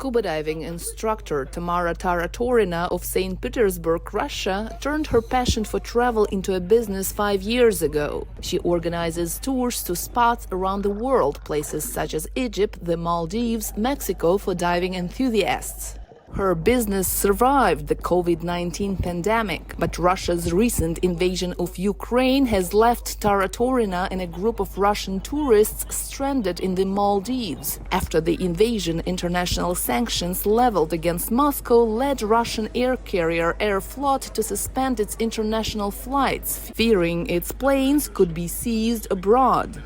Scuba diving instructor Tamara Taratorina of St. Petersburg, Russia, turned her passion for travel into a business 5 years ago. She organizes tours to spots around the world, places such as Egypt, the Maldives, Mexico for diving enthusiasts. Her business survived the COVID-19 pandemic, but Russia's recent invasion of Ukraine has left Taratorina and a group of Russian tourists stranded in the Maldives. After the invasion, international sanctions leveled against Moscow led Russian air carrier Aeroflot to suspend its international flights, fearing its planes could be seized abroad.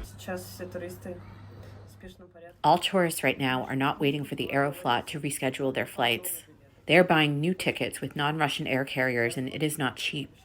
All tourists right now are not waiting for the Aeroflot to reschedule their flights. They are buying new tickets with non-Russian air carriers, and it is not cheap.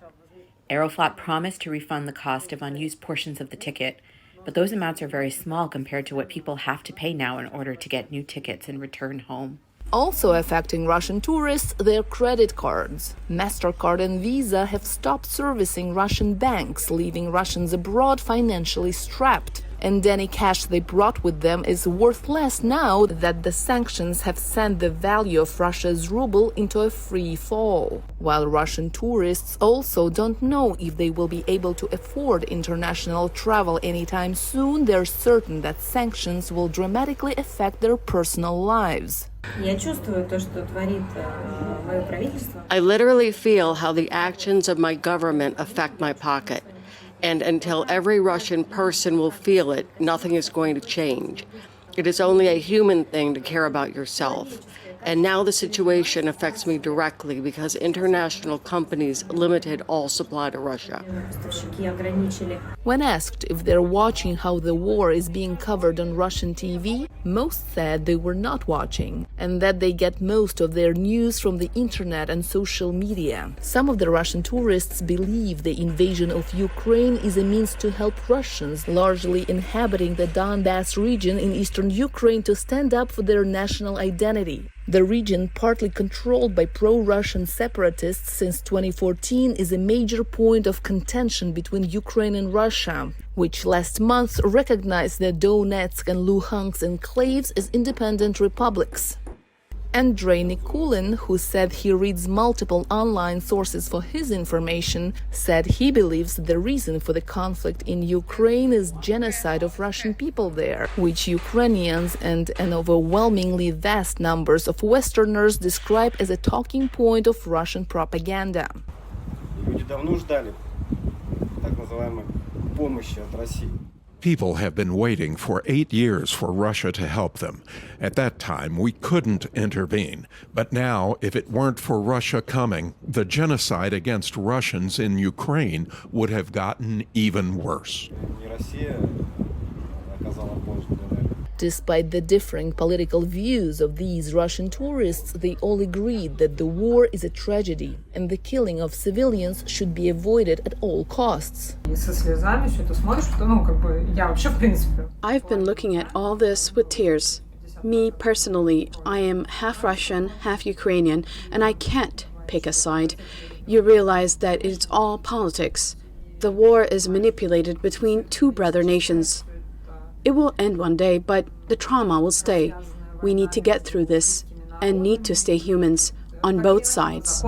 Aeroflot promised to refund the cost of unused portions of the ticket, but those amounts are very small compared to what people have to pay now in order to get new tickets and return home. Also affecting Russian tourists, their credit cards. Mastercard and Visa have stopped servicing Russian banks, leaving Russians abroad financially strapped. And any cash they brought with them is worth less now that the sanctions have sent the value of Russia's ruble into a free fall. While Russian tourists also don't know if they will be able to afford international travel anytime soon, they're certain that sanctions will dramatically affect their personal lives. I literally feel how the actions of my government affect my pocket. And until every Russian person will feel it, nothing is going to change. It is only a human thing to care about yourself. And now the situation affects me directly because international companies limited all supply to Russia. When asked if they're watching how the war is being covered on Russian TV, most said they were not watching and that they get most of their news from the internet and social media. Some of the Russian tourists believe the invasion of Ukraine is a means to help Russians, largely inhabiting the Donbass region in eastern Ukraine, to stand up for their national identity. The region, partly controlled by pro-Russian separatists since 2014, is a major point of contention between Ukraine and Russia, which last month recognized the Donetsk and Luhansk enclaves as independent republics. Andrei Nikulin, who said he reads multiple online sources for his information, said he believes the reason for the conflict in Ukraine is genocide of Russian people there, which Ukrainians and an overwhelmingly vast numbers of Westerners describe as a talking point of Russian propaganda. People have been waiting for 8 years for Russia to help them. At that time, we couldn't intervene. But now, if it weren't for Russia coming, the genocide against Russians in Ukraine would have gotten even worse. Despite the differing political views of these Russian tourists, they all agreed that the war is a tragedy and the killing of civilians should be avoided at all costs. I've been looking at all this with tears. Me, personally, I am half Russian, half Ukrainian, and I can't pick a side. You realize that it's all politics. The war is manipulated between two brother nations. It will end one day, but the trauma will stay. We need to get through this and need to stay humans on both sides.